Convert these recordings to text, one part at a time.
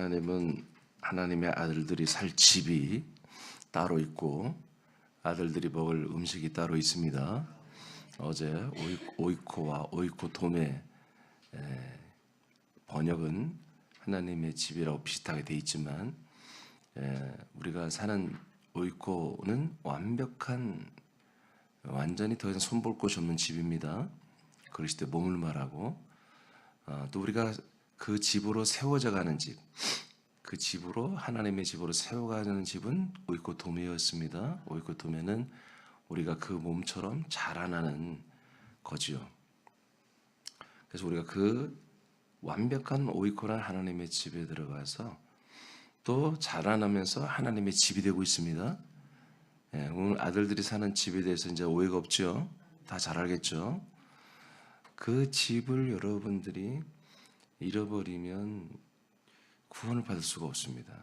하나님은 하나님의 아들들이 살 집이 따로 있고 아들들이 먹을 음식이 따로 있습니다. 어제 오이코와 오이코돔의 번역은 하나님의 집이라고 비슷하게 돼 있지만 우리가 사는 오이코는 완전히 더 이상 손볼 곳이 없는 집입니다. 그리스도의 몸을 말하고 또 우리가 그 집으로 세워져 가는 집, 그 집으로 하나님의 집으로 세워가는 집은 오이코도메였습니다. 오이코도메는 우리가 그 몸처럼 자라나는 거지요. 그래서 우리가 그 완벽한 오이코란 하나님의 집에 들어가서 또 자라나면서 하나님의 집이 되고 있습니다. 오늘 아들들이 사는 집에 대해서 이제 오해가 없죠. 다 잘 알겠죠. 그 집을 여러분들이 잃어버리면 구원을 받을 수가 없습니다.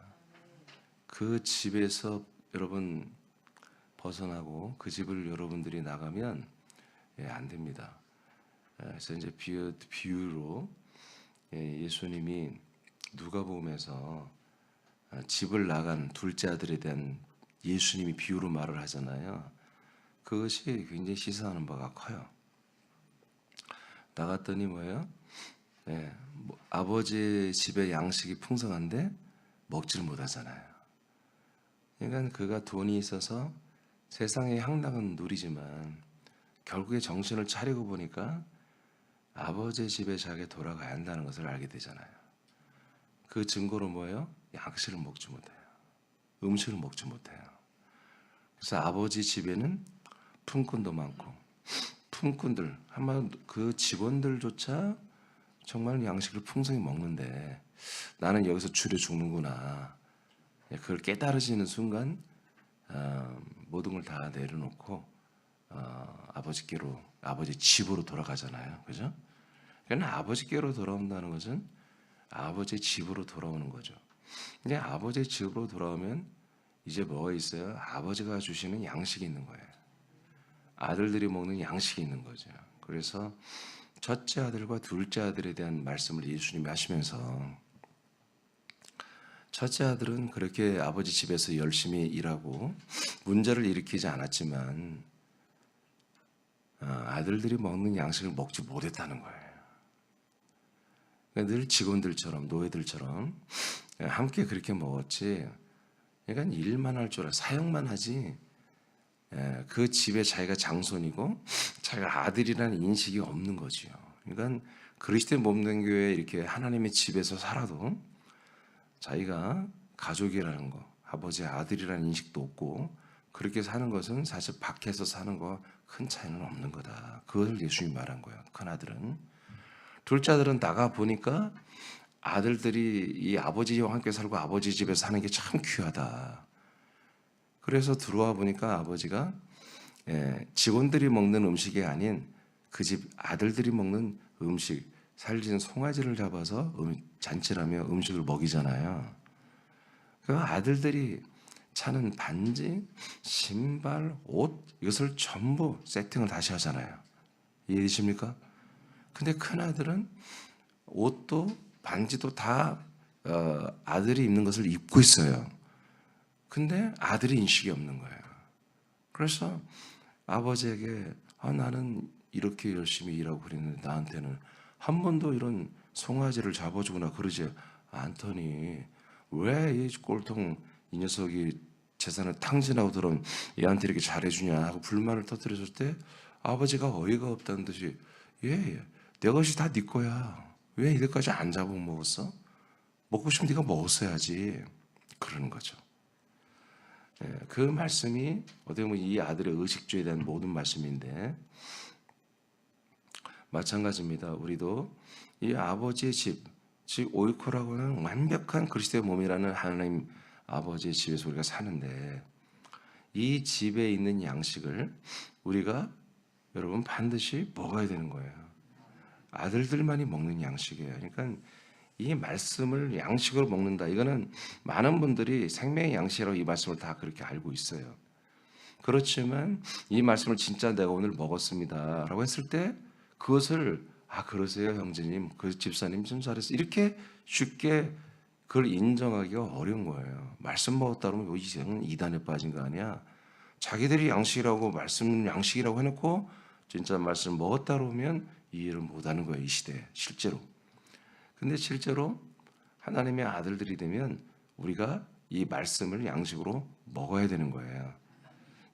그 집에서 여러분 벗어나고 그 집을 여러분들이 나가면 안 됩니다. 그래서 이제 비유로 예수님이 누가복음에서 집을 나간 둘째 아들에 대한 예수님이 비유로 말을 하잖아요. 그것이 굉장히 시사하는 바가 커요. 나갔더니 뭐예요? 아버지 집에 양식이 풍성한데 먹지를 못하잖아요. 그러니까 그가 돈이 있어서 세상의 향락은 누리지만 결국에 정신을 차리고 보니까 아버지 집에 자기가 돌아가야 한다는 것을 알게 되잖아요. 그 증거로 뭐예요? 양식을 먹지 못해요. 음식을 먹지 못해요. 그래서 아버지 집에는 품꾼도 많고 품꾼들, 한마디로 그 직원들조차 정말 양식을 풍성히 먹는데 나는 여기서 줄여 죽는구나. 그걸 깨달으시는 순간 모든 걸 다 내려놓고 아버지 집으로 돌아가잖아요. 그죠? 그러니까 아버지께로 돌아온다는 것은 아버지 집으로 돌아오는 거죠. 근데 아버지 집으로 돌아오면 이제 뭐가 있어요? 아버지가 주시는 양식이 있는 거예요. 아들들이 먹는 양식이 있는 거죠. 그래서 첫째 아들과 둘째 아들에 대한 말씀을 예수님이 하시면서 첫째 아들은 그렇게 아버지 집에서 열심히 일하고 문제를 일으키지 않았지만 아들들이 먹는 양식을 먹지 못했다는 거예요. 늘 직원들처럼 노예들처럼 함께 그렇게 먹었지. 그러니까 일만 할 줄 알아 사역만 하지. 그 집에 자기가 장손이고 자기가 아들이라는 인식이 없는 거지요. 그러니까 그리스도의 몸된 교회에 이렇게 하나님의 집에서 살아도 자기가 가족이라는 거, 아버지의 아들이라는 인식도 없고 그렇게 사는 것은 사실 밖에서 사는 거와 큰 차이는 없는 거다. 그것을 예수님이 말한 거예요. 큰 아들은. 둘째 아들은 나가 보니까 아들들이 이 아버지와 함께 살고 아버지 집에서 사는 게 참 귀하다. 그래서 들어와 보니까 아버지가 직원들이 먹는 음식이 아닌 그 집 아들들이 먹는 음식, 살진 송아지를 잡아서 잔치라며 음식을 먹이잖아요. 그 아들들이 차는 반지, 신발, 옷 이것을 전부 세팅을 다시 하잖아요. 이해되십니까? 근데 큰 아들은 옷도 반지도 다 아들이 입는 것을 입고 있어요. 근데 아들이 인식이 없는 거예요. 그래서 아버지에게 나는 이렇게 열심히 일하고 그랬는데 나한테는 한 번도 이런 송아지를 잡아주거나 그러지 않더니 왜 이 꼴통 이 녀석이 재산을 탕진하고 들어온 얘한테 이렇게 잘해주냐 하고 불만을 터뜨렸을 때 아버지가 어이가 없다는 듯이 내 것이 다 네 거야. 왜 이때까지 안 잡아먹었어? 먹고 싶으면 네가 먹었어야지. 그러는 거죠. 그 말씀이 어떻게 보면 이 아들의 의식주에 대한 모든 말씀인데 마찬가지입니다. 우리도 이 아버지의 집, 즉 오이코라고 하는 완벽한 그리스도의 몸이라는 하나님 아버지의 집에서 우리가 사는데 이 집에 있는 양식을 우리가 여러분 반드시 먹어야 되는 거예요. 아들들만이 먹는 양식이에요. 그러니까 이 말씀을 양식으로 먹는다. 이거는 많은 분들이 생명의 양식이라고 이 말씀을 다 그렇게 알고 있어요. 그렇지만 이 말씀을 진짜 내가 오늘 먹었습니다 라고 했을 때 그것을 그러세요 형제님, 그 집사님 좀 잘했어 이렇게 쉽게 그걸 인정하기가 어려운 거예요. 말씀 먹었다 그러면 이제는 이단에 빠진 거 아니야. 자기들이 양식이라고 말씀 양식이라고 해놓고 진짜 말씀 먹었다 그러면 이해를 못하는 거예요. 이 시대에 실제로. 근데 실제로 하나님의 아들들이 되면 우리가 이 말씀을 양식으로 먹어야 되는 거예요.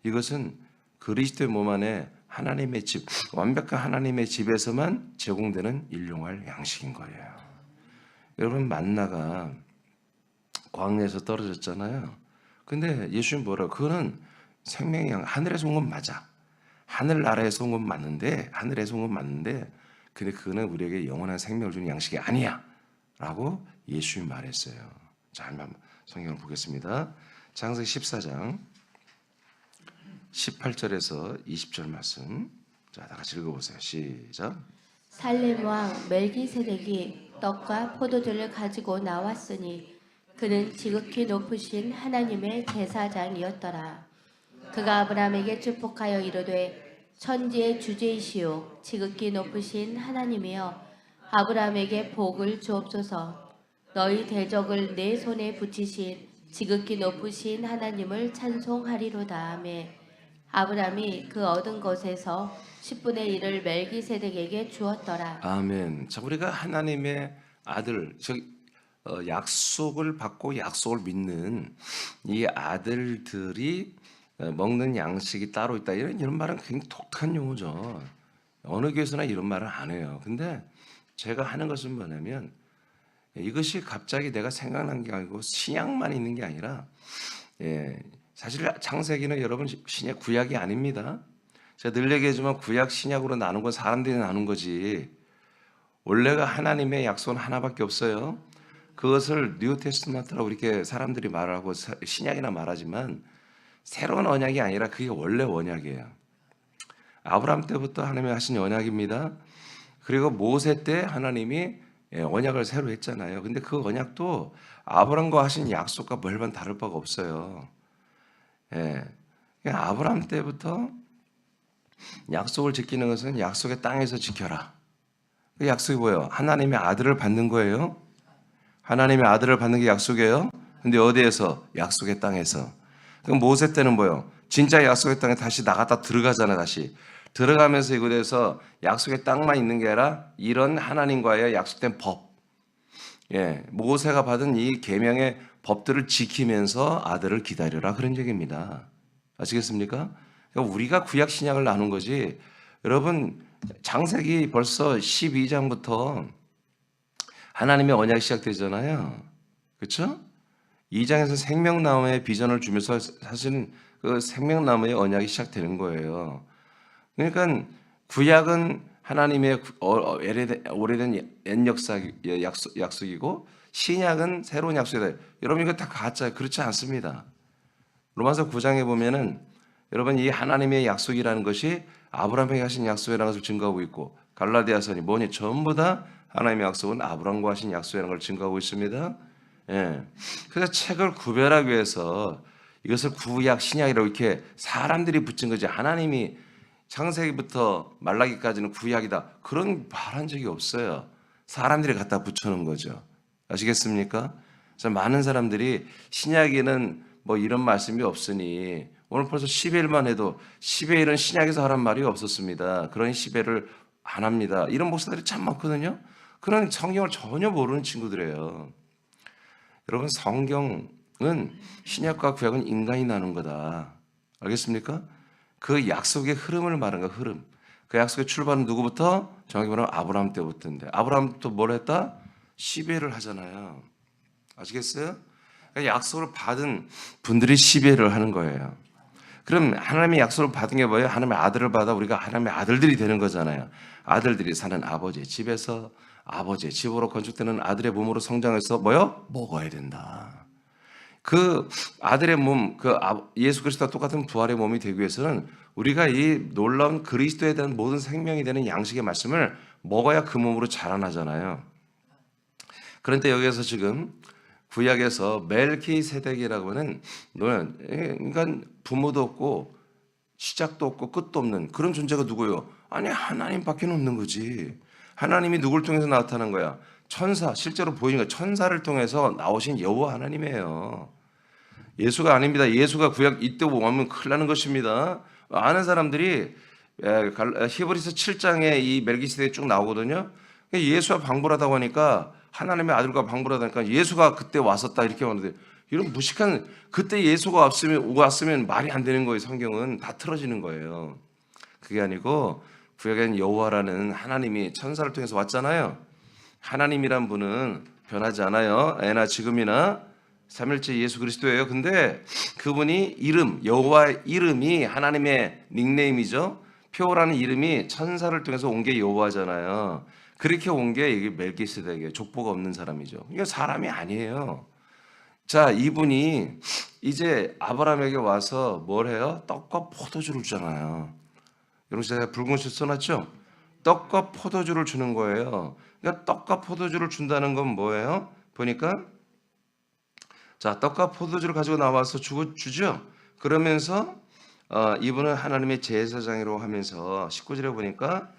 이것은 그리스도의 몸 안에 하나님의 집, 완벽한 하나님의 집에서만 제공되는 일용할 양식인 거예요. 여러분 만나가 광야에서 떨어졌잖아요. 근데 예수님 뭐라고? 그거는 생명의 양, 하늘에서 온 건 맞아. 하늘나라에서 온 건 맞는데, 하늘에서 온 건 맞는데, 근데 그거는 우리에게 영원한 생명을 주는 양식이 아니야. 라고 예수님이 말했어요. 자, 한번 성경을 보겠습니다. 창세기 14장 18절에서 20절 말씀. 자, 다 같이 읽어보세요. 시작. 살렘 왕 멜기세덱이 떡과 포도주를 가지고 나왔으니 그는 지극히 높으신 하나님의 제사장이었더라. 그가 아브라함에게 축복하여 이르되 천지의 주제이시오 지극히 높으신 하나님이여 아브라함에게 복을 주옵소서. 너희 대적을 내 손에 붙이신 지극히 높으신 하나님을 찬송하리로다 하며 아브라함이 그 얻은 것에서 10분의 1을 멜기세덱에게 주었더라. 아멘. 자, 우리가 하나님의 아들, 약속을 받고 약속을 믿는 이 아들들이 먹는 양식이 따로 있다. 이런 말은 굉장히 독특한 용어죠. 어느 교회에서나 이런 말을 안 해요. 근데 제가 하는 것은 뭐냐면 이것이 갑자기 내가 생각난 게 아니고 신약만 있는 게 아니라 사실 창세기는 여러분 신약 구약이 아닙니다. 제가 늘 얘기하지만 구약 신약으로 나눈 건 사람들이 나눈 거지 원래가 하나님의 약속은 하나밖에 없어요. 그것을 뉴 테스트먼트라고 이렇게 사람들이 말하고 신약이나 말하지만 새로운 언약이 아니라 그게 원래 언약이에요. 아브라함 때부터 하나님이 하신 언약입니다. 그리고 모세 때 하나님이 언약을 새로 했잖아요. 근데 그 언약도 아브라함과 하신 약속과 별반 다를 바가 없어요. 아브라함 때부터 약속을 지키는 것은 약속의 땅에서 지켜라. 그 약속이 뭐예요? 하나님의 아들을 받는 거예요. 하나님의 아들을 받는 게 약속이에요. 근데 어디에서? 약속의 땅에서. 그럼 모세 때는 뭐예요? 진짜 약속의 땅에 다시 나갔다 들어가잖아. 다시 들어가면서 이곳에서 약속의 땅만 있는 게 아니라 이런 하나님과의 약속된 법, 모세가 받은 이 계명의 법들을 지키면서 아들을 기다려라 그런 얘기입니다. 아시겠습니까? 그러니까 우리가 구약 신약을 나눈 거지. 여러분 창세기 벌써 12장부터 하나님의 언약이 시작되잖아요. 그렇죠? 2장에서 생명나무의 비전을 주면서 사실은 그 생명나무의 언약이 시작되는 거예요. 그러니까 구약은 하나님의 오래된 옛 약속이고 신약은 새로운 약속이다. 여러분 이거 다 가짜예요. 그렇지 않습니다. 로마서 9장에 보면은 여러분 이 하나님의 약속이라는 것이 아브라함에게 하신 약속이라는 것을 증거하고 있고 갈라디아서니 뭐니 전부 다 하나님의 약속은 아브라함과 하신 약속이라는 걸 증거하고 있습니다. 그래서 책을 구별하기 위해서 이것을 구약 신약이라고 이렇게 사람들이 붙인 거지 하나님이 창세기부터 말라기까지는 구약이다 그런 말한 적이 없어요. 사람들이 갖다 붙여놓은 거죠. 아시겠습니까? 그래서 많은 사람들이 신약에는 뭐 이런 말씀이 없으니 오늘 벌써 10일만 해도 10의 1은 신약에서 하란 말이 없었습니다. 그러니 10회를 안 합니다. 이런 목사들이 참 많거든요. 그런 성경을 전혀 모르는 친구들이에요. 여러분 성경은 신약과 구약은 인간이 나눈 거다. 알겠습니까? 그 약속의 흐름을 말하는 거야. 흐름. 그 약속의 출발은 누구부터? 정확히 말하면 아브라함 때부터인데 아브라함부터 뭘 했다? 10회를 하잖아요. 아시겠어요? 그러니까 약속을 받은 분들이 10회를 하는 거예요. 그럼 하나님의 약속을 받은 게 뭐예요? 하나님의 아들을 받아 우리가 하나님의 아들들이 되는 거잖아요. 아들들이 사는 아버지의 집에서 아버지의 집으로 건축되는 아들의 몸으로 성장해서 뭐요? 먹어야 된다. 그 아들의 몸, 예수 그리스도와 똑같은 부활의 몸이 되기 위해서는 우리가 이 놀라운 그리스도에 대한 모든 생명이 되는 양식의 말씀을 먹어야 그 몸으로 자라나잖아요. 그런데 여기에서 지금 구약에서 멜기세덱이라고 하는 인간 부모도 없고 시작도 없고 끝도 없는 그런 존재가 누구예요? 아니 하나님밖에 없는 거지. 하나님이 누굴 통해서 나타난 거야? 천사, 실제로 보이니까 천사를 통해서 나오신 여호와 하나님이에요. 예수가 아닙니다. 예수가 구약 이때 오면 큰일 나는 것입니다. 아는 사람들이 히브리서 7장에 이 멜기세덱이 쭉 나오거든요. 예수와 방불하다고 하니까 하나님의 아들과 방불하다니까 예수가 그때 왔었다 이렇게 하는데 이런 무식한 그때 예수가 왔으면 말이 안 되는 거예요. 성경은 다 틀어지는 거예요. 그게 아니고 구약에는 여호와라는 하나님이 천사를 통해서 왔잖아요. 하나님이란 분은 변하지 않아요. 애나 지금이나 삼일째 예수 그리스도예요. 근데 그분이 여호와의 이름이 하나님의 닉네임이죠. 표라는 이름이 천사를 통해서 온 게 여호와잖아요. 그렇게 온 게 이게 멜기세덱이에요. 족보가 없는 사람이죠. 이게 사람이 아니에요. 자, 이분이 이제 아브라함에게 와서 뭘 해요? 떡과 포도주를 주잖아요. 여러분 제가 붉은 실 써놨죠? 떡과 포도주를 주는 거예요. 그러니까 떡과 포도주를 준다는 건 뭐예요? 보니까 자, 떡과 포도주를 가지고 나와서 주죠. 그러면서 이분은 하나님의 제사장이라고 하면서 19절에 보니까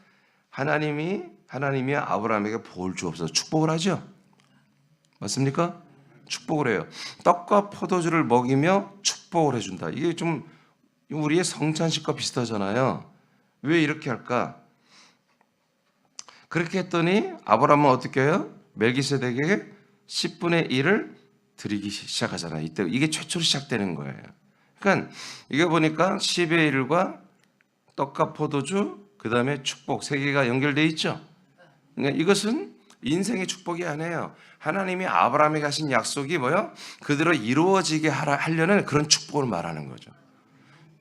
하나님이 아브라함에게 복을 주옵소서 축복을 하죠. 맞습니까? 축복을 해요. 떡과 포도주를 먹이며 축복을 해준다. 이게 좀 우리의 성찬식과 비슷하잖아요. 왜 이렇게 할까? 그렇게 했더니 아브라함은 어떻게 해요? 멜기세덱에게 10분의 1을 드리기 시작하잖아요. 이때 이게 최초로 시작되는 거예요. 그러니까 이게 보니까 10의 1과 떡과 포도주 그 다음에 축복 세 개가 연결되어 있죠. 그러니까 이것은 인생의 축복이 아니에요. 하나님이 아브라함에게 하신 약속이 뭐요? 그대로 이루어지게 하려는 그런 축복을 말하는 거죠.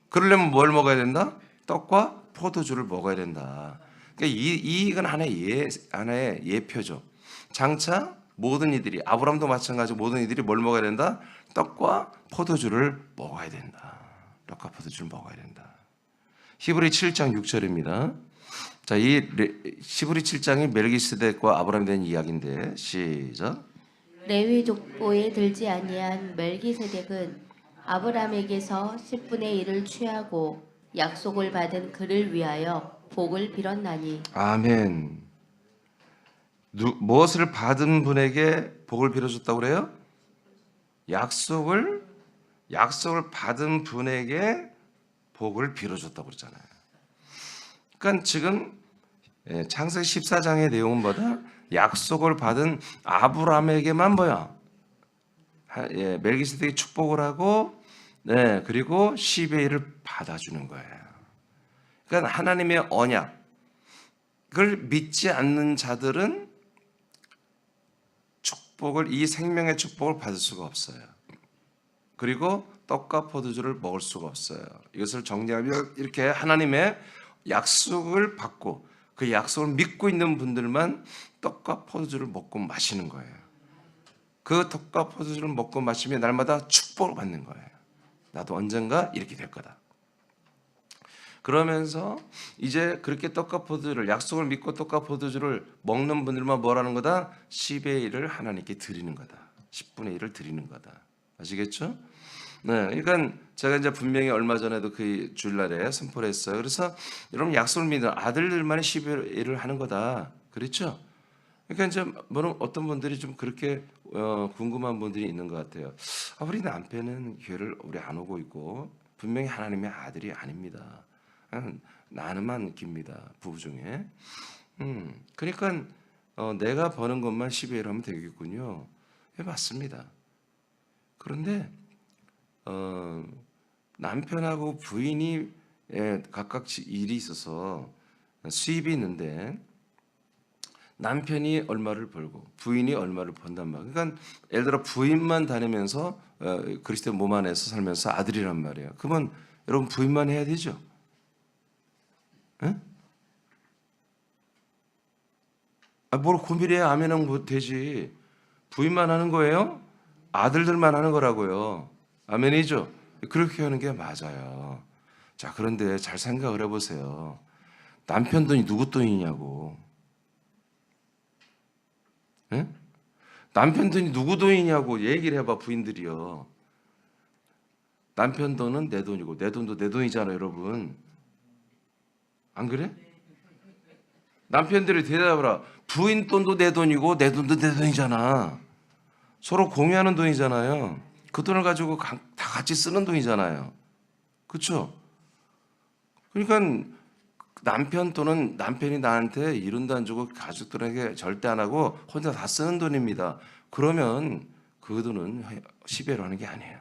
그러려면 뭘 먹어야 된다? 떡과 포도주를 먹어야 된다. 그러니까 이건 하나의 예표죠. 장차 모든 이들이 아브라함도 마찬가지로 모든 이들이 뭘 먹어야 된다? 떡과 포도주를 먹어야 된다. 떡과 포도주를 먹어야 된다. 히브리 7장 6절입니다. 자, 이 히브리 7장이 멜기세덱과 아브라함에 대한 이야기인데 시작. 레위 족보에 들지 아니한 멜기세덱은 아브라함에게서 10분의 1을 취하고 약속을 받은 그를 위하여 복을 빌었나니. 아멘. 무엇을 받은 분에게 복을 빌어줬다고 그래요? 약속을 받은 분에게 복을 빌어줬다고 그러잖아요. 그러니까 지금 창세기 14장의 내용은 뭐다? 약속을 받은 아브라함에게만 멜기세덱이 축복을 하고 그리고 10의 1을 받아주는 거예요. 그러니까 하나님의 언약을 믿지 않는 자들은 이 생명의 축복을 받을 수가 없어요. 그리고 떡과 포도주를 먹을 수가 없어요. 이것을 정리하면 이렇게 하나님의 약속을 받고 그 약속을 믿고 있는 분들만 떡과 포도주를 먹고 마시는 거예요. 그 떡과 포도주를 먹고 마시면 날마다 축복을 받는 거예요. 나도 언젠가 이렇게 될 거다. 그러면서 이제 그렇게 떡과 포도주를 약속을 믿고 떡과 포도주를 먹는 분들만 뭐라는 거다? 10의 1을 하나님께 드리는 거다. 10분의 1을 드리는 거다. 아시겠죠? 네, 그러니까 제가 이제 분명히 얼마 전에도 그 주일날에 선포를 했어요. 그래서 여러분 약속을 믿는 아들들만이 10의 1을 하는 거다. 그렇죠? 그러니까 이제 어떤 분들이 좀 그렇게 궁금한 분들이 있는 것 같아요. 우리 남편은 교회를 우리 안 오고 있고 분명히 하나님의 아들이 아닙니다. 나는만 깁니다. 부부 중에. 그러니까 내가 버는 것만 10의 1 하면 되겠군요. 예, 맞습니다. 그런데 남편하고 부인이 각각 일이 있어서 수입이 있는데 남편이 얼마를 벌고 부인이 얼마를 번단 말이에요. 그러니까 예를 들어 부인만 다니면서 그리스도의 몸 안에서 살면서 아들이란 말이에요. 그러면 여러분 부인만 해야 되죠? 에? 뭘 고민해야 아멘하면 되지. 부인만 하는 거예요? 아들들만 하는 거라고요. 아멘이죠? 그렇게 하는 게 맞아요. 자, 그런데 잘 생각을 해보세요. 남편 돈이 누구 돈이냐고. 에? 남편 돈이 누구 돈이냐고 얘기를 해봐, 부인들이요. 남편 돈은 내 돈이고 내 돈도 내 돈이잖아요, 여러분. 안 그래? 남편들이 대답하라. 부인 돈도 내 돈이고 내 돈도 내 돈이잖아. 서로 공유하는 돈이잖아요. 그 돈을 가지고 다 같이 쓰는 돈이잖아요. 그렇죠? 그러니까 남편 돈은 남편이 나한테 이른도 안 주고 가족들에게 절대 안 하고 혼자 다 쓰는 돈입니다. 그러면 그 돈은 시배로 하는 게 아니에요.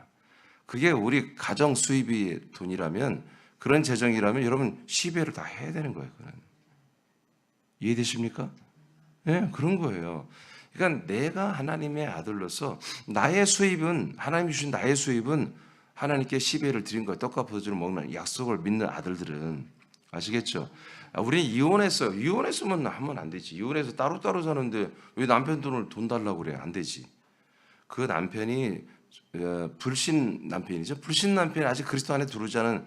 그게 우리 가정 수입이 돈이라면, 그런 재정이라면 여러분 시배를 다 해야 되는 거예요. 그건. 이해되십니까? 네, 그런 거예요. 그러니까 내가 하나님의 아들로서 나의 수입은, 하나님이 주신 나의 수입은 하나님께 시배를 드린 거예요. 떡과 포도주를 먹는 약속을 믿는 아들들은. 아시겠죠? 우리는 이혼했어요. 이혼했으면 하면 안 되지. 이혼해서 따로따로 사는데 왜 남편 돈을 돈 달라고 그래? 안 되지. 그 남편이 불신 남편이죠. 불신 남편이 아직 그리스도 안에 들어오지 않은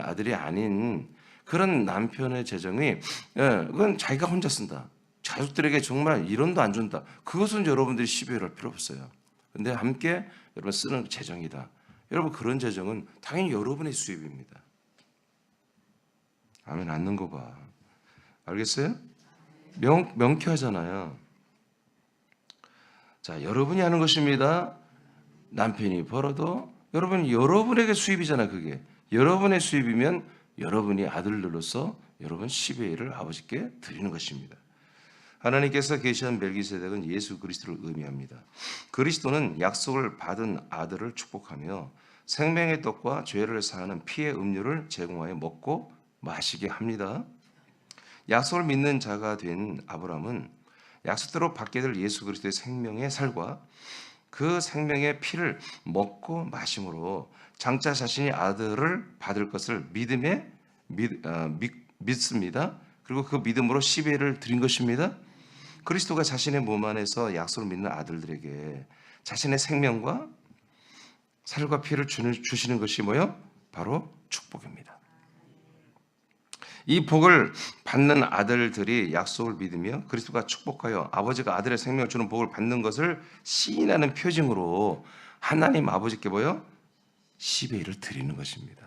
아들이 아닌 그런 남편의 재정이, 그건 자기가 혼자 쓴다. 가족들에게 정말 1원도 안 준다. 그것은 여러분들이 시비를 할 필요 없어요. 근데 함께 여러분 쓰는 재정이다. 여러분 그런 재정은 당연히 여러분의 수입입니다. 아멘 않는 거 봐. 알겠어요? 명쾌하잖아요. 자, 여러분이 하는 것입니다. 남편이 벌어도 여러분에게 수입이잖아요. 그게 여러분의 수입이면 여러분이 아들들로서 여러분 10의 1을 아버지께 드리는 것입니다. 하나님께서 계시한 멜기세덱은 예수 그리스도를 의미합니다. 그리스도는 약속을 받은 아들을 축복하며 생명의 떡과 죄를 사하는 피의 음료를 제공하여 먹고 마시게 합니다. 약속을 믿는 자가 된 아브라함은 약속대로 받게 될 예수 그리스도의 생명의 살과 그 생명의 피를 먹고 마심으로 장차 자신이 아들을 받을 것을 믿습니다. 그리고 그 믿음으로 10의 1을 드린 것입니다. 그리스도가 자신의 몸 안에서 약속을 믿는 아들들에게 자신의 생명과 살과 피를 주시는 것이 뭐예요? 바로 축복입니다. 이 복을 받는 아들들이 약속을 믿으며 그리스도가 축복하여 아버지가 아들의 생명을 주는 복을 받는 것을 시인하는 표징으로 하나님 아버지께 뭐예요? 10의 1을 드리는 것입니다.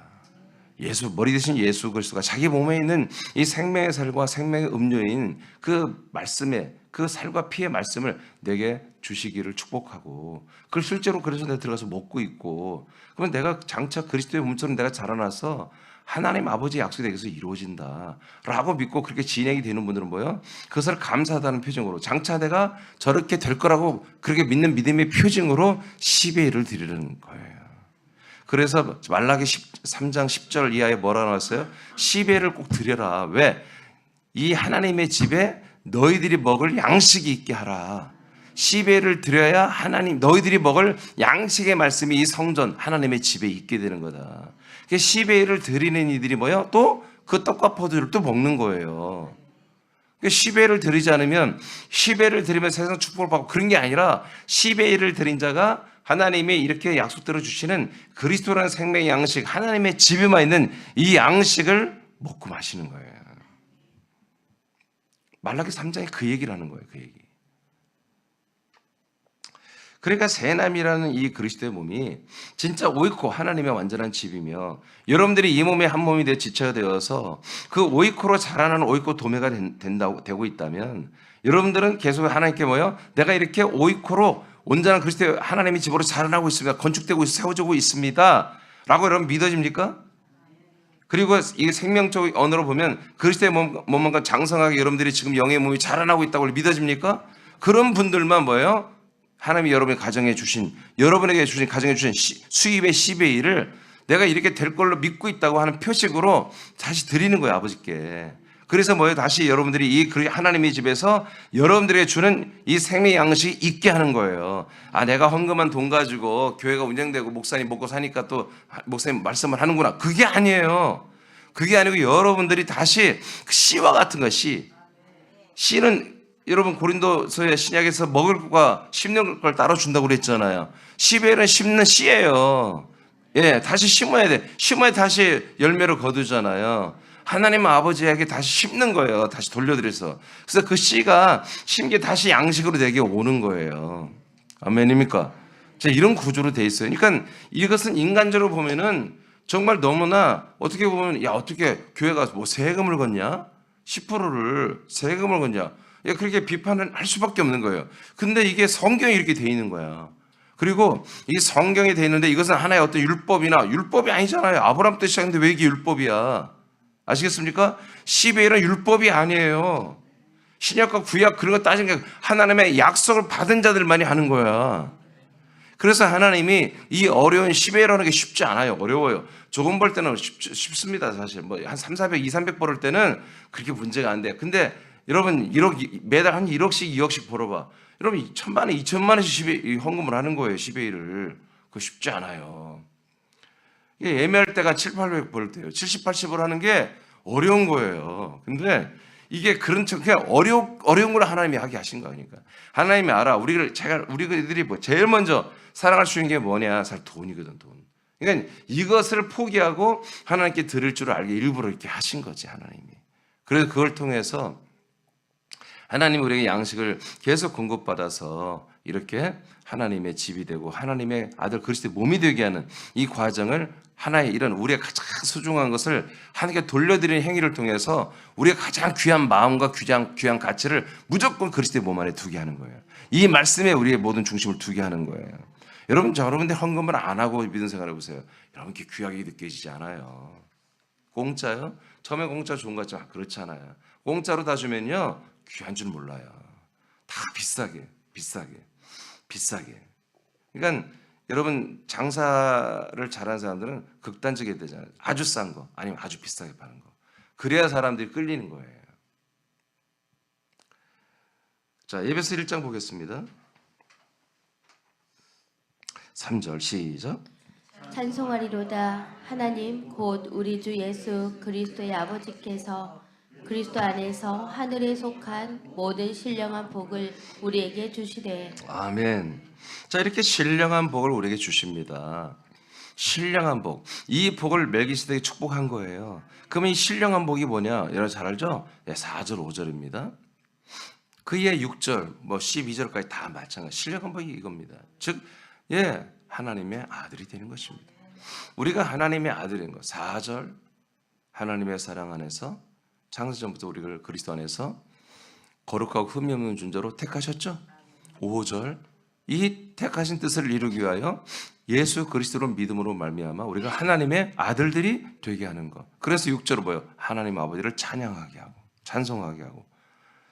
머리 대신 예수 그리스도가 자기 몸에 있는 이 생명의 살과 생명의 음료인 그 말씀의, 그 살과 피의 말씀을 내게 주시기를 축복하고, 그걸 실제로 그래서 내가 들어가서 먹고 있고, 그러면 내가 장차 그리스도의 몸처럼 내가 자라나서 하나님 아버지의 약속이 내게서 이루어진다 라고 믿고 그렇게 진행이 되는 분들은 뭐예요? 그것을 감사하다는 표정으로 장차 내가 저렇게 될 거라고 그렇게 믿는 믿음의 표징으로 10의 1을 드리는 거예요. 그래서 말라기 3장 10절 이하에 뭐라 나왔어요? 10의 1을 꼭 드려라. 왜? 이 하나님의 집에 너희들이 먹을 양식이 있게 하라. 10의 1을 드려야 하나님 너희들이 먹을 양식의 말씀이 이 성전 하나님의 집에 있게 되는 거다. 10의 1을 드리는 이들이 뭐예요? 또 그 떡과 포도를 또 먹는 거예요. 10의 1을 드리지 않으면 10의 1을 드리면 세상 축복을 받고 그런 게 아니라 10의 1을 드린 자가 하나님이 이렇게 약속대로 주시는 그리스도라는 생명의 양식, 하나님의 집에만 있는 이 양식을 먹고 마시는 거예요. 말라기 3장에 그 얘기를 하는 거예요. 그 얘기. 그러니까 새남이라는 이 그리스도의 몸이 진짜 오이코 하나님의 완전한 집이며 여러분들이 이 몸에 한 몸이 되어 지체가 되어서 그 오이코로 자라나는 오이코 도매가 되고 있다면 여러분들은 계속 하나님께 뭐예요? 내가 이렇게 오이코로 온전한 그리스도의 하나님의 집으로 자라나고 있습니다. 건축되고 세워지고 있습니다. 라고 여러분 믿어집니까? 그리고 이 생명적 언어로 보면 그리스도의 몸만큼 장성하게 여러분들이 지금 영의 몸이 자라나고 있다고 믿어집니까? 그런 분들만 뭐예요? 하나님이 여러분의 가정에 주신, 여러분에게 주신 가정에 주신 수입의 10의 1을 내가 이렇게 될 걸로 믿고 있다고 하는 표식으로 다시 드리는 거예요, 아버지께. 그래서 뭐예요? 다시 여러분들이 이 하나님의 집에서 여러분들에게 주는 이 생명의 양식이 있게 하는 거예요. 아, 내가 헌금한 돈 가지고 교회가 운영되고 목사님 먹고 사니까 또 목사님 말씀을 하는구나. 그게 아니에요. 그게 아니고 여러분들이 다시 그 씨와 같은 거, 씨는 여러분 고린도서의 신약에서 먹을 것과 심는 걸 따로 준다고 그랬잖아요. 10의 1은 심는 씨예요. 예, 다시 심어야 돼. 심어야 다시 열매를 거두잖아요. 하나님 아버지에게 다시 심는 거예요. 다시 돌려드려서. 그래서 그 씨가 심게 다시 양식으로 내게 오는 거예요. 아멘입니까? 자, 이런 구조로 돼 있어요. 그러니까 이것은 인간적으로 보면은 정말 너무나 어떻게 보면, 야, 어떻게 교회가 뭐 세금을 걷냐? 10%를 세금을 걷냐? 예, 그렇게 비판을 할 수밖에 없는 거예요. 근데 이게 성경에 이렇게 돼 있는 거야. 그리고 이 성경에 돼 있는데 이것은 하나의 어떤 율법이나 율법이 아니잖아요. 아브라함 때 시작했는데 왜 이게 율법이야? 아시겠습니까? 10의 1은 율법이 아니에요. 신약과 구약 그런 거 따지는 게 하나님의 약속을 받은 자들만이 하는 거야. 그래서 하나님이 이 어려운 10의 1하는 게 쉽지 않아요. 어려워요. 조금 벌 때는 쉽습니다. 사실 뭐 한 300, 400 벌을 때는 그렇게 문제가 안 돼요. 근데 여러분 1억 매달 한 1억씩 2억씩 벌어봐. 여러분 1,000만 원, 2,000만 원씩 10의 헌금을 하는 거예요. 10의 1을. 그거 쉽지 않아요. 이게 예매할 때가 7, 800 벌 때요. 70, 80을 하는 게 어려운 거예요. 근데 이게 그런 그냥 어려운 걸 하나님이 하게 하신 거니까. 하나님이 알아. 우리들이 뭐 제일 먼저 사랑할 수 있는 게 뭐냐? 사실 돈이거든, 돈. 그러니까 이것을 포기하고 하나님께 드릴 줄 알게 일부러 이렇게 하신 거지, 하나님이. 그래서 그걸 통해서 하나님 우리에게 양식을 계속 공급받아서 이렇게 하나님의 집이 되고 하나님의 아들 그리스도의 몸이 되게 하는 이 과정을 하나의 이런 우리가 가장 소중한 것을 하나님께 돌려드리는 행위를 통해서 우리가 가장 귀한 마음과 귀한 가치를 무조건 그리스도의 몸 안에 두게 하는 거예요. 이 말씀에 우리의 모든 중심을 두게 하는 거예요. 여러분들 헌금을 안 하고 믿음 생활해 보세요. 여러분 이렇게 귀하게 느껴지지 않아요. 공짜요? 처음에 공짜 좋은 것 같지만 그렇지 않아요. 공짜로 다 주면요 귀한 줄 몰라요. 다 비싸게. 그러니까 여러분 장사를 잘하는 사람들은 극단적이 되잖아요. 아주 싼 거 아니면 아주 비싸게 파는 거. 그래야 사람들이 끌리는 거예요. 자, 에베소 1장 보겠습니다. 3절 시작. 찬송하리로다. 하나님 곧 우리 주 예수 그리스도의 아버지께서 그리스도 안에서 하늘에 속한 모든 신령한 복을 우리에게 주시되. 아멘. 자, 이렇게 신령한 복을 우리에게 주십니다. 신령한 복. 이 복을 멜기세덱이 축복한 거예요. 그러면 이 신령한 복이 뭐냐? 여러분 잘 알죠? 4절, 5절입니다. 그의 6절, 12절까지 다 마찬가지. 신령한 복이 이겁니다. 즉, 하나님의 아들이 되는 것입니다. 우리가 하나님의 아들인 것. 4절, 하나님의 사랑 안에서 창세전부터 우리를 그리스도 안에서 거룩하고 흠이 없는 존재로 택하셨죠. 5절, 이 택하신 뜻을 이루기 위하여 예수 그리스도로 믿음으로 말미암아 우리가 하나님의 아들들이 되게 하는 것. 그래서 6절은 뭐예요? 하나님 아버지를 찬양하게 하고 찬송하게 하고.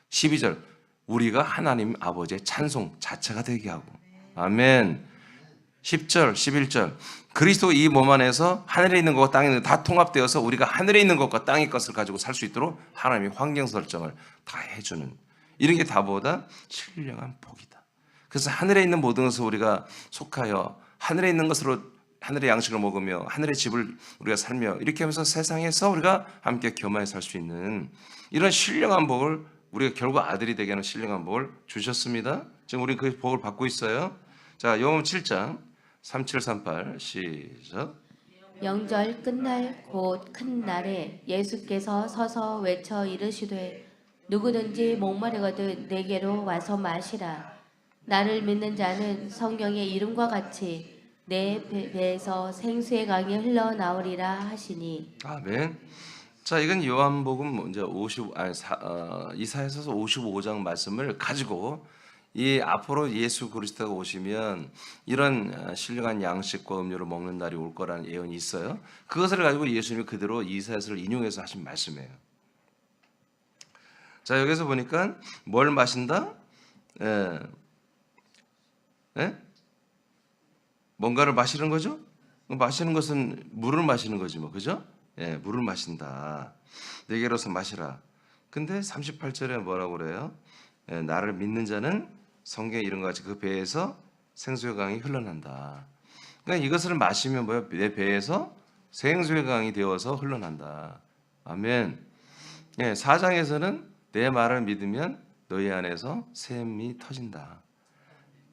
12절, 우리가 하나님 아버지의 찬송 자체가 되게 하고. 아멘. 10절, 11절, 그리스도 이 몸 안에서 하늘에 있는 것과 땅에 있는 것 다 통합되어서 우리가 하늘에 있는 것과 땅의 것을 가지고 살 수 있도록 하나님이 환경 설정을 다 해주는, 이런 게 다 보다 신령한 복이다. 그래서 하늘에 있는 모든 것을 우리가 속하여 하늘에 있는 것으로 하늘의 양식을 먹으며 하늘의 집을 우리가 살며 이렇게 하면서 세상에서 우리가 함께 겸하여 살 수 있는 이런 신령한 복을 우리가 결국 아들이 되게 하는 신령한 복을 주셨습니다. 지금 우리 그 복을 받고 있어요. 자, 요한복음 7장 3738 시작. 영절 끝날 곧 큰 날에 예수께서 서서 외쳐 이르시되 누구든지 목마르거든 내게로 와서 마시라. 나를 믿는 자는 성경의 이름과 같이 내 배에서 생수의 강이 흘러나오리라 하시니. 아멘. 자, 이건 요한복음 이제 이사야서 55장 말씀을 가지고 이 앞으로 예수 그리스도가 오시면 이런 신령한 양식과 음료를 먹는 날이 올 거라는 예언이 있어요. 그것을 가지고 예수님이 그대로 이사야서를 인용해서 하신 말씀이에요. 자, 여기서 보니까 뭘 마신다? 뭔가를 마시는 거죠? 마시는 것은 물을 마시는 거지 뭐, 그죠? 물을 마신다. 내게로서 마시라. 근데 38절에 뭐라고 그래요? 나를 믿는 자는 성경에 이런 것 같이 그 배에서 생수의 강이 흘러난다. 그러니까 이것을 마시면 뭐야? 내 배에서 생수의 강이 되어서 흘러난다. 아멘. 4장에서는 내 말을 믿으면 너희 안에서 샘이 터진다.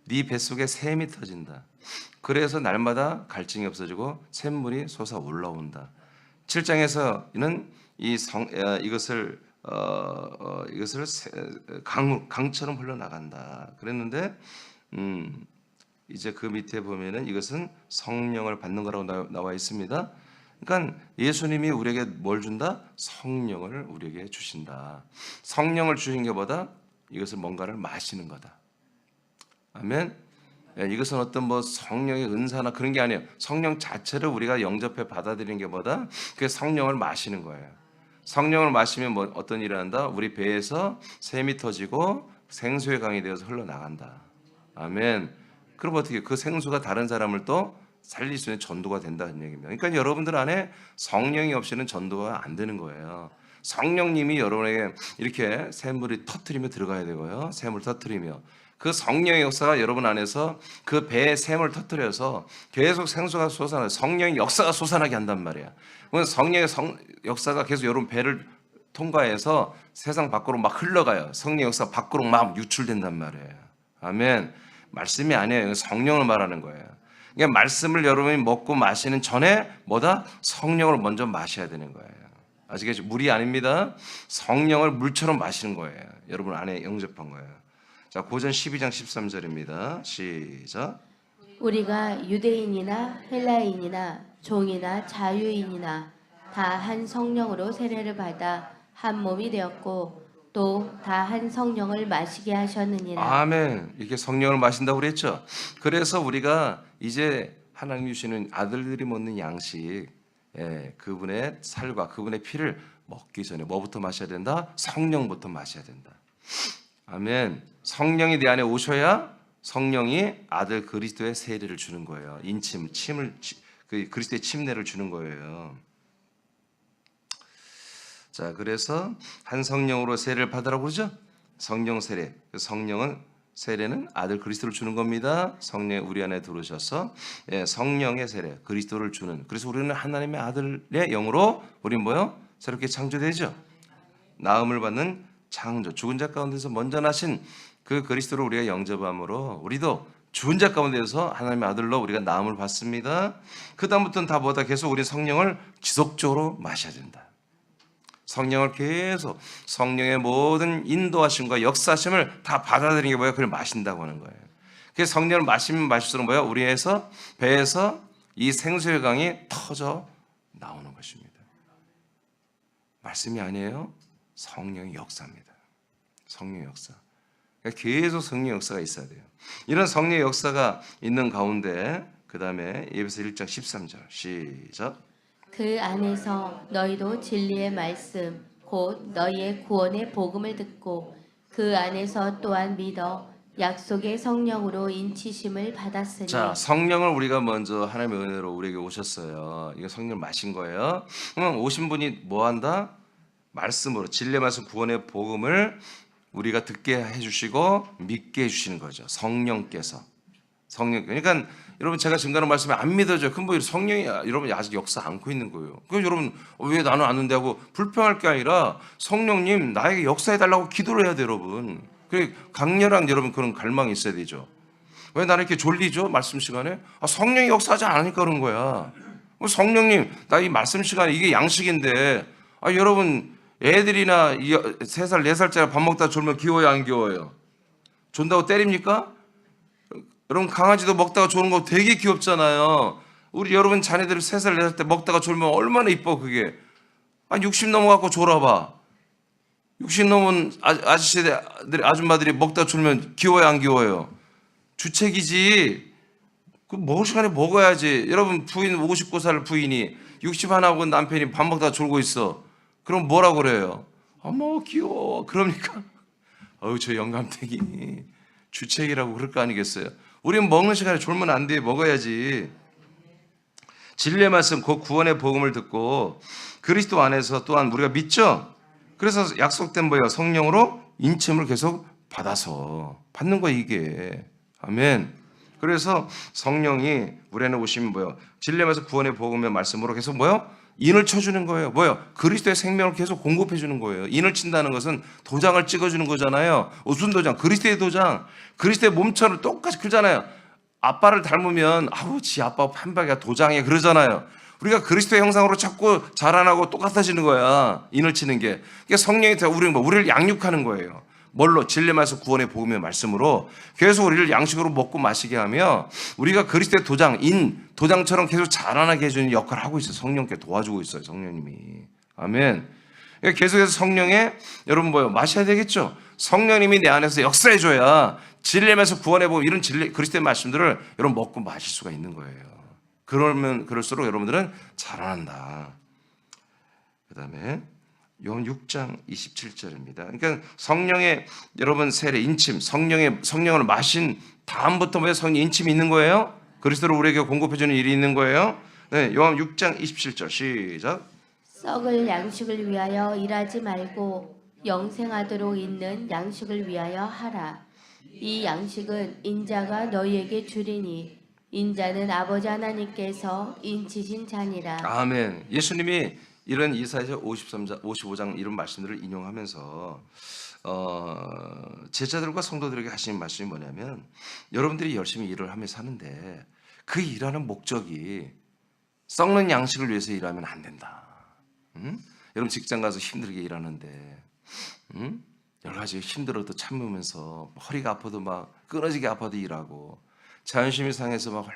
네 뱃속에 샘이 터진다. 그래서 날마다 갈증이 없어지고 샘물이 솟아 올라온다. 7장에서는 이것을 강처럼 흘러나간다. 그랬는데 이제 그 밑에 보면은 이것은 성령을 받는 거라고 나와 있습니다. 그러니까 예수님이 우리에게 뭘 준다? 성령을 우리에게 주신다. 성령을 주신 것보다 이것을 뭔가를 마시는 거다. 아멘. 예, 이것은 어떤 뭐 성령의 은사나 그런 게 아니에요. 성령 자체를 우리가 영접해 받아들이는 것보다 그 성령을 마시는 거예요. 성령을 마시면 뭐 어떤 일을 한다? 우리 배에서 샘이 터지고 생수의 강이 되어서 흘러나간다. 아멘. 그럼 어떻게 그 생수가 다른 사람을 또 살릴 수 있는 전도가 된다는 얘기입니다. 그러니까 여러분들 안에 성령이 없이는 전도가 안 되는 거예요. 성령님이 여러분에게 이렇게 샘물이 터트리며 들어가야 되고요. 샘을 터트리며 그 성령의 역사가 여러분 안에서 그 배에 샘을 터뜨려서 계속 생수가 솟아나요. 성령의 역사가 솟아나게 한단 말이야. 성령의 역사가 계속 여러분 배를 통과해서 세상 밖으로 막 흘러가요. 성령의 역사 밖으로 막 유출된단 말이에요. 아멘. 말씀이 아니에요. 성령을 말하는 거예요. 그러니까 말씀을 여러분이 먹고 마시는 전에 뭐다? 성령을 먼저 마셔야 되는 거예요. 아시겠죠? 물이 아닙니다. 성령을 물처럼 마시는 거예요. 여러분 안에 영접한 거예요. 자, 고전 12장 13절입니다. 시작. 우리가 유대인이나 헬라인이나 종이나 자유인이나 다 한 성령으로 세례를 받아 한 몸이 되었고 또 다 한 성령을 마시게 하셨느니라. 아멘. 이렇게 성령을 마신다고 그랬죠. 그래서 우리가 이제 하나님 주시는 아들들이 먹는 양식, 그분의 살과 그분의 피를 먹기 전에 뭐부터 마셔야 된다? 성령부터 마셔야 된다. 아멘. 성령이 내 안에 오셔야 성령이 아들 그리스도의 세례를 주는 거예요. 침을 그 그리스도의 침례를 주는 거예요. 자, 그래서 한 성령으로 세례를 받으라고 그러죠. 성령 세례. 세례는 아들 그리스도를 주는 겁니다. 성령이 우리 안에 들어오셔서 성령의 세례, 그리스도를 주는. 그래서 우리는 하나님의 아들의 영으로 우리는 뭐요? 새롭게 창조되죠. 나음을 받는 창조. 죽은 자 가운데서 먼저 나신 그 그리스도를 우리가 영접함으로 우리도 죽은 자 가운데서 하나님의 아들로 우리가 나음을 받습니다. 그 다음부터는 다 뭐다? 계속 우리 성령을 지속적으로 마셔야 된다. 성령을 계속 성령의 모든 인도하심과 역사하심을 다 받아들이는 게 뭐예요? 그걸 마신다고 하는 거예요. 그래서 성령을 마시면 마실수록 뭐예요? 우리에서 배에서 이 생수의 강이 터져 나오는 것입니다. 말씀이 아니에요. 성령의 역사입니다. 성령의 역사. 그러니까 계속 성령의 역사가 있어야 돼요. 이런 성령의 역사가 있는 가운데 그 다음에 에베소 1장 13절 시작. 그 안에서 너희도 진리의 말씀 곧 너희의 구원의 복음을 듣고 그 안에서 또한 믿어 약속의 성령으로 인치심을 받았으니. 자, 성령을 우리가 먼저 하나님의 은혜로 우리에게 오셨어요. 이거 성령을 마신 거예요. 그러면 오신 분이 뭐 한다? 말씀으로 진리의 말씀 구원의 복음을 우리가 듣게 해주시고 믿게 해주시는 거죠. 성령께서. 성령. 그러니까 여러분 제가 증거하는 말씀이 안 믿어져요. 그럼 뭐 성령이 여러분 아직 역사 안고 있는 거예요. 그럼 여러분 왜 나는 아는데 하고 불평할 게 아니라 성령님 나에게 역사해달라고 기도를 해야 돼요, 여러분. 그 강렬한 여러분 그런 갈망이 있어야 되죠. 왜 나는 이렇게 졸리죠? 말씀 시간에? 성령이 역사하지 않으니까 그런 거야. 성령님 나 이 말씀 시간에 이게 양식인데 여러분 애들이나 3살, 4살짜리 밥 먹다 졸면 귀여워요, 안 귀여워요? 존다고 때립니까? 여러분 강아지도 먹다가 졸는 거 되게 귀엽잖아요. 우리 여러분 자녀들 3살, 4살 때 먹다가 졸면 얼마나 이뻐 그게. 60 넘어갖고 졸아봐. 60 넘은 아저씨들, 아줌마들이 먹다가 졸면 귀여워요, 안 귀여워요? 주책이지. 그 먹을 시간에 먹어야지. 여러분 부인 59살 부인이 61하고 남편이 밥 먹다가 졸고 있어. 그럼 뭐라고 그래요? 어머 귀여워. 그럽니까? 저 영감탱이 주책이라고 그럴 거 아니겠어요? 우리는 먹는 시간에 졸면 안 돼. 먹어야지. 진리의 말씀 곧 구원의 복음을 듣고 그리스도 안에서 또한 우리가 믿죠? 그래서 약속된 뭐예요? 성령으로 인침을 계속 받아서 받는 거예요 이게. 아멘. 그래서 성령이 우리 안에 오시면 뭐예요? 진리의 말씀 구원의 복음의 말씀으로 계속 뭐예요? 인을 쳐주는 거예요. 뭐예요? 그리스도의 생명을 계속 공급해 주는 거예요. 인을 친다는 것은 도장을 찍어주는 거잖아요. 무슨 도장? 그리스도의 도장. 그리스도의 몸처럼 똑같이 그러잖아요. 아빠를 닮으면 지 아빠 판박이야 도장에 그러잖아요. 우리가 그리스도의 형상으로 자꾸 자라나고 똑같아지는 거야. 인을 치는 게. 그러니까 성령이 우리를 양육하는 거예요. 뭘로? 진리 말씀 구원의 복음의 말씀으로 계속 우리를 양식으로 먹고 마시게 하며 우리가 그리스도의 도장처럼 계속 자라나게 해주는 역할을 하고 있어요. 성령께 도와주고 있어요. 성령님이. 아멘. 계속해서 성령에 여러분 마셔야 되겠죠. 성령님이 내 안에서 역사해줘야 진리 말씀 구원의 복음 이런 그리스도의 말씀들을 여러분 먹고 마실 수가 있는 거예요. 그럴수록 여러분들은 자라난다. 그 다음에 요한 6장 27절입니다. 그러니까 성령의 여러분 세례 인침, 성령을 마신 다음부터 왜 성령 인침이 있는 거예요? 그리스도로 우리에게 공급해주는 일이 있는 거예요. 네, 요한 6장 27절 시작. 썩을 양식을 위하여 일하지 말고 영생하도록 있는 양식을 위하여 하라. 이 양식은 인자가 너희에게 주리니 인자는 아버지 하나님께서 인치신 자니라. 아멘. 예수님이 이런 이사야 55장 이런 말씀들을 인용하면서 제자들과 성도들에게 하시는 말씀이 뭐냐면 여러분들이 열심히 일을 하며 사는데 그 일하는 목적이 썩는 양식을 위해서 일하면 안 된다. 여러분 직장 가서 힘들게 일하는데 여러 가지 힘들어도 참으면서 허리가 아파도 막 끊어지게 아파도 일하고 자존심이 상해서 막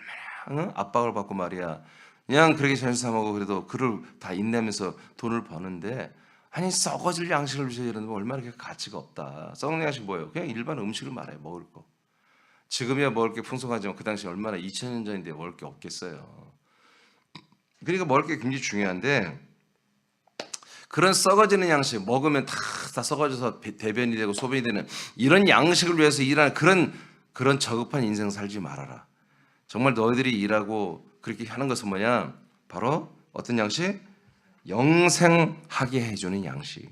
얼마나 압박을 받고 말이야. 그냥 그렇게 자존심하고 그래도 그를 다 인내하면서 돈을 버는데 아니 썩어질 양식을 위해서 이러는 거 얼마나 그렇게 가치가 없다. 썩는 양식 뭐예요? 그냥 일반 음식을 말해요. 먹을 거. 지금이야 먹을 게 풍성하지만 그 당시 얼마나 2000년 전인데 먹을 게 없겠어요. 그러니까 먹을 게 굉장히 중요한데 그런 썩어지는 양식 먹으면 다 썩어져서 대변이 되고 소변이 되는 이런 양식을 위해서 일하는 그런 저급한 인생 살지 말아라. 정말 너희들이 일하고 그렇게 하는 것은 뭐냐? 바로 어떤 양식? 영생하게 해주는 양식.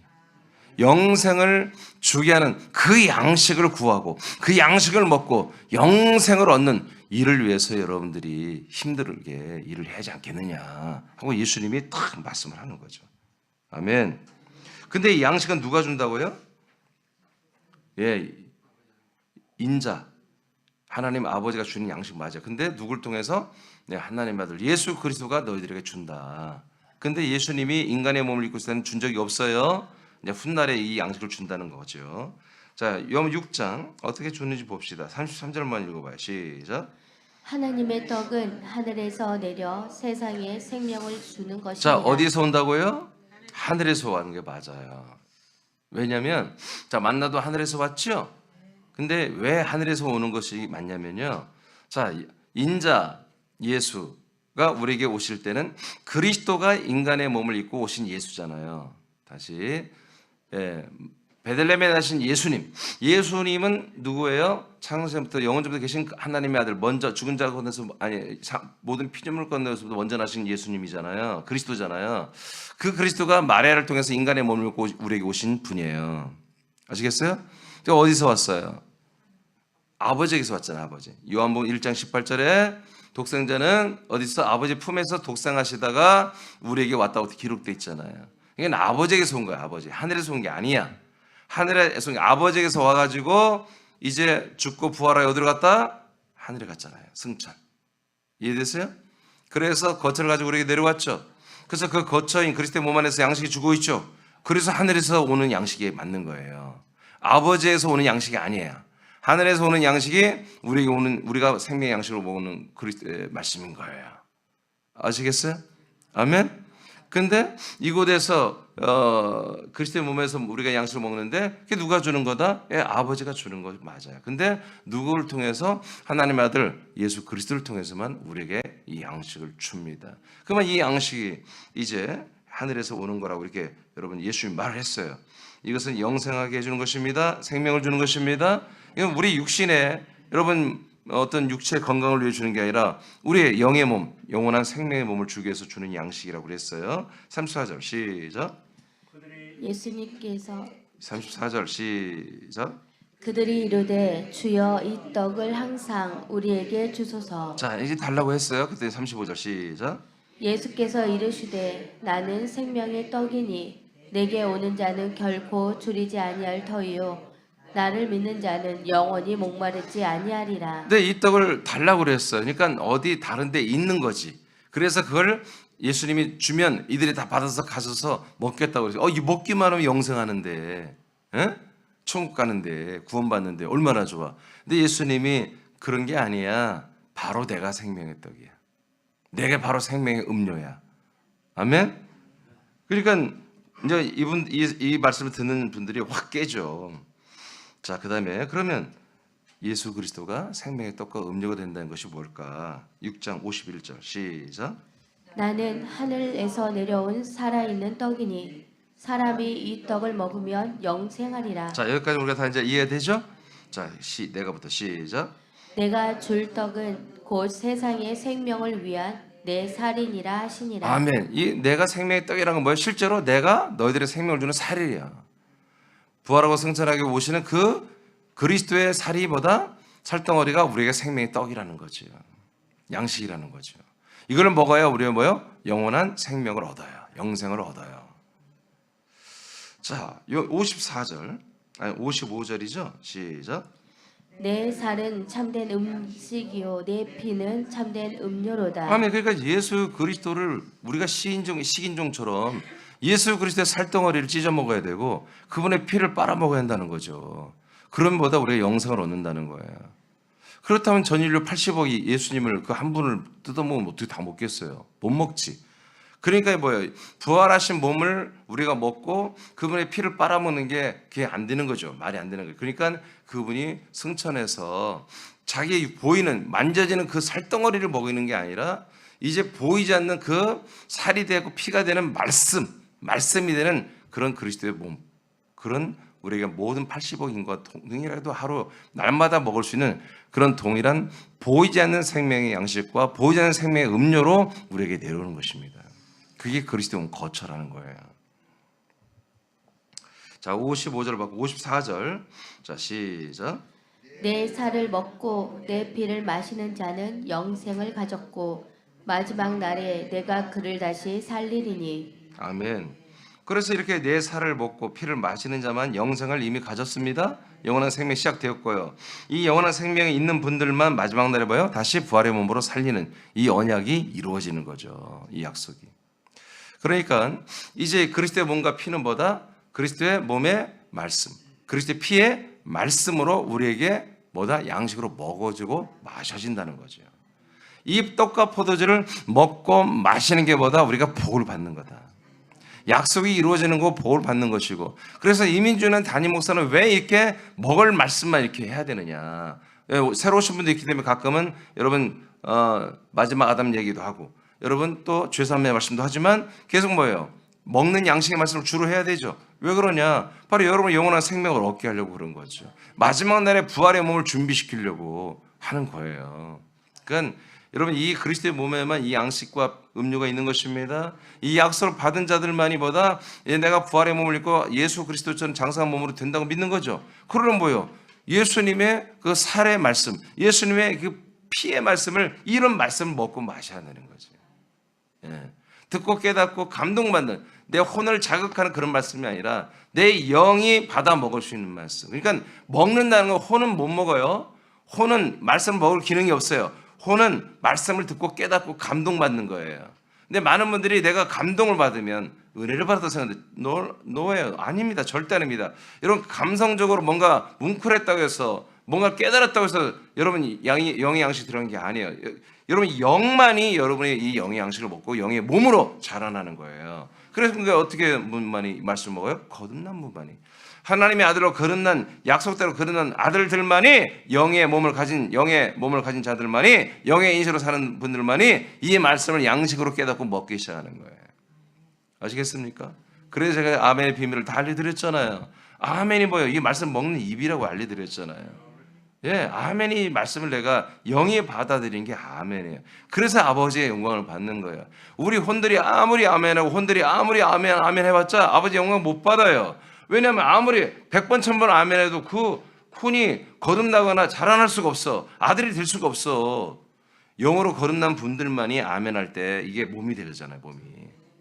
영생을 주게 하는 그 양식을 구하고 그 양식을 먹고 영생을 얻는 일을 위해서 여러분들이 힘들게 일을 해야지 않겠느냐 하고 예수님이 딱 말씀을 하는 거죠. 아멘. 근데 이 양식은 누가 준다고요? 인자. 하나님 아버지가 주는 양식 맞아요. 근데 누굴 통해서? 하나님 아들 예수 그리스도가 너희들에게 준다. 근데 예수님이 인간의 몸을 입고 있을 때는 준 적이 없어요. 훗날에 이 양식을 준다는 거죠. 자, 요한 6장 어떻게 줬는지 봅시다. 33절만 읽어봐요. 시작. 하나님의 떡은 하늘에서 내려 세상에 생명을 주는 것입니다. 자, 어디서 온다고요? 하늘에서 오는 게 맞아요. 왜냐하면 자 만나도 하늘에서 왔죠. 근데 왜 하늘에서 오는 것이 맞냐면요. 자, 인자 예수가 우리에게 오실 때는 그리스도가 인간의 몸을 입고 오신 예수잖아요. 다시 베들레헴에 나신 예수님은 누구예요? 창세부터 영원전부터 계신 하나님의 아들, 먼저 죽은 자 건너서 모든 피조물 건너서 먼저 나신 예수님이잖아요. 그리스도잖아요. 그 그리스도가 마리아를 통해서 인간의 몸을 입고 우리에게 오신 분이에요. 아시겠어요? 어디서 왔어요? 아버지에게서 왔잖아요. 아버지. 요한복음 1장 18절에 독생자는 어디서 아버지 품에서 독생하시다가 우리에게 왔다고 기록되어 있잖아요. 이건 아버지에게서 온 거야. 아버지. 하늘에서 온 게 아니야. 하늘에서 온 게 아버지에게서 와가지고 이제 죽고 부활하여 어디로 갔다? 하늘에 갔잖아요. 승천. 이해됐어요? 그래서 거처를 가지고 우리에게 내려왔죠. 그래서 그 거처인 그리스도의 몸 안에서 양식이 주고 있죠. 그래서 하늘에서 오는 양식이 맞는 거예요. 아버지에서 오는 양식이 아니에요. 하늘에서 오는 양식이 우리가 생명의 양식으로 먹는 그리스도의 말씀인 거예요. 아시겠어요? 아멘? 근데 이곳에서 그리스도의 몸에서 우리가 양식을 먹는데 그게 누가 주는 거다? 아버지가 주는 거 맞아요. 근데 누구를 통해서? 하나님의 아들 예수 그리스도를 통해서만 우리에게 이 양식을 줍니다. 그러면 이 양식이 이제 하늘에서 오는 거라고 이렇게 여러분 예수님이 말을 했어요. 이것은 영생하게 해주는 것입니다. 생명을 주는 것입니다. 이건 우리 육신에 여러분 어떤 육체의 건강을 위해 주는 게 아니라 우리의 영의 몸, 영원한 생명의 몸을 주기 위해서 주는 양식이라고 그랬어요. 34절 시작. 예수님께서 34절 시작. 그들이 이르되 주여 이 떡을 항상 우리에게 주소서. 자, 이제 달라고 했어요. 그때 35절 시작. 예수께서 이르시되 나는 생명의 떡이니 내게 오는 자는 결코 줄이지 아니할 터이요 나를 믿는 자는 영원히 목마르지 아니하리라. 근데 이 떡을 달라고 그랬어요. 그러니까 어디 다른 데 있는 거지. 그래서 그걸 예수님이 주면 이들이 다 받아서 가셔서 먹겠다고 그랬어요. 이 먹기만 하면 영생하는데 천국 가는데 구원받는데 얼마나 좋아. 근데 예수님이 그런 게 아니야. 바로 내가 생명의 떡이야. 내가 바로 생명의 음료야. 아멘. 그러니까 이제 이 말씀을 듣는 분들이 확 깨죠. 자, 그다음에 그러면 예수 그리스도가 생명의 떡과 음료가 된다는 것이 뭘까? 6장 51절 시작. 나는 하늘에서 내려온 살아있는 떡이니 사람이 이 떡을 먹으면 영생하리라. 자, 여기까지 우리가 다 이제 이해되죠? 자, 내가부터 시작. 내가 줄 떡은 곧 세상의 생명을 위한 내 살이니라 하시니라. 아멘. 이 내가 생명의 떡이라는 건 뭐예요? 실제로 내가 너희들의 생명을 주는 살이야. 부활하고 승천하게 오시는 그 그리스도의 살이보다 살덩어리가 우리에게 생명의 떡이라는 거죠. 양식이라는 거죠. 이걸 먹어야 우리가 뭐요? 영원한 생명을 얻어요. 영생을 얻어요. 자, 54절, 아니 55절이죠. 시작. 내 살은 참된 음식이요 내 피는 참된 음료로다. 아멘. 그러니까 예수 그리스도를 우리가 식인종처럼 예수 그리스도의 살덩어리를 찢어 먹어야 되고 그분의 피를 빨아 먹어야 한다는 거죠. 그럼보다 우리가 영생을 얻는다는 거예요. 그렇다면 전 인류 80억이 예수님을 그 한 분을 뜯어먹으면 어떻게 다 먹겠어요? 못 먹지. 그러니까 뭐예요? 부활하신 몸을 우리가 먹고 그분의 피를 빨아먹는 게 그게 안 되는 거죠. 말이 안 되는 거예요. 그러니까 그분이 승천해서 자기 보이는 만져지는 그 살덩어리를 먹이는 게 아니라 이제 보이지 않는 그 살이 되고 피가 되는 말씀이 되는 그런 그리스도의 몸, 그런 우리가 모든 80억 인과 동일하게도 하루 날마다 먹을 수 있는 그런 동일한 보이지 않는 생명의 양식과 보이지 않는 생명의 음료로 우리에게 내려오는 것입니다. 그게 그리스도의 거처라는 거예요. 자, 55절 받고 54절. 자, 시작. 내 살을 먹고 내 피를 마시는 자는 영생을 가졌고 마지막 날에 내가 그를 다시 살리리니. 아멘. 그래서 이렇게 내 살을 먹고 피를 마시는 자만 영생을 이미 가졌습니다. 영원한 생명이 시작되었고요. 이 영원한 생명이 있는 분들만 마지막 날에 봐요. 다시 부활의 몸으로 살리는 이 언약이 이루어지는 거죠. 이 약속이. 그러니까 이제 그리스도의 몸과 피는 뭐다? 그리스도의 몸의 말씀, 그리스도의 피의 말씀으로 우리에게 뭐다? 양식으로 먹어주고 마셔진다는 거죠. 이 떡과 포도주를 먹고 마시는 게 뭐다? 우리가 복을 받는 거다. 약속이 이루어지는 거 복을 받는 것이고, 그래서 이민주는 담임 목사는 왜 이렇게 먹을 말씀만 이렇게 해야 되느냐? 새로 오신 분도 있기 때문에 가끔은 여러분 마지막 아담 얘기도 하고, 여러분 또 죄사함의 말씀도 하지만 계속 뭐예요? 먹는 양식의 말씀을 주로 해야 되죠. 왜 그러냐? 바로 여러분의 영원한 생명을 얻게 하려고 그런 거죠. 마지막 날에 부활의 몸을 준비시키려고 하는 거예요. 그러니까 여러분 이 그리스도의 몸에만 이 양식과 음료가 있는 것입니다. 이 약속을 받은 자들만이 보다 내가 부활의 몸을 입고 예수 그리스도처럼 장사한 몸으로 된다고 믿는 거죠. 그러면 뭐예요? 예수님의 그 살의 말씀, 예수님의 그 피의 말씀을, 이런 말씀을 먹고 마셔야 되는 거죠. 예. 듣고 깨닫고 감동받는, 내 혼을 자극하는 그런 말씀이 아니라 내 영이 받아 먹을 수 있는 말씀. 그러니까 먹는다는 건 혼은 못 먹어요. 혼은 말씀을 먹을 기능이 없어요. 혼은 말씀을 듣고 깨닫고 감동받는 거예요. 근데 많은 분들이 내가 감동을 받으면 은혜를 받았다고 생각하는데 노예요. 아닙니다. 절대 아닙니다. 여러분 감성적으로 뭔가 뭉클했다고 해서 뭔가 깨달았다고 해서 여러분 영의 양식 들어간 게 아니에요. 여러분 영만이 여러분의 이 영의 양식을 먹고 영의 몸으로 자라나는 거예요. 그래서 그러니까 어떻게 분만이 말씀을 먹어요? 거듭난 분만이. 하나님의 아들로 거듭난, 약속대로 거듭난 아들들만이 영의 몸을 가진 자들만이, 영의 인식으로 사는 분들만이 이 말씀을 양식으로 깨닫고 먹기 시작하는 거예요. 아시겠습니까? 그래서 제가 아멘의 비밀을 다 알려드렸잖아요. 아멘이 뭐예요? 이 말씀 먹는 입이라고 알려드렸잖아요. 예, 아멘이 말씀을 내가 영이 받아들인 게 아멘이에요. 그래서 아버지의 영광을 받는 거예요. 우리 혼들이 아무리 아멘하고 혼들이 아무리 아멘 해봤자 아버지의 영광 못 받아요. 왜냐하면 아무리 100번 1000번 아멘해도 그 혼이 거듭나거나 자라날 수가 없어. 아들이 될 수가 없어. 영으로 거듭난 분들만이 아멘할 때 이게 몸이 되잖아요. 몸이.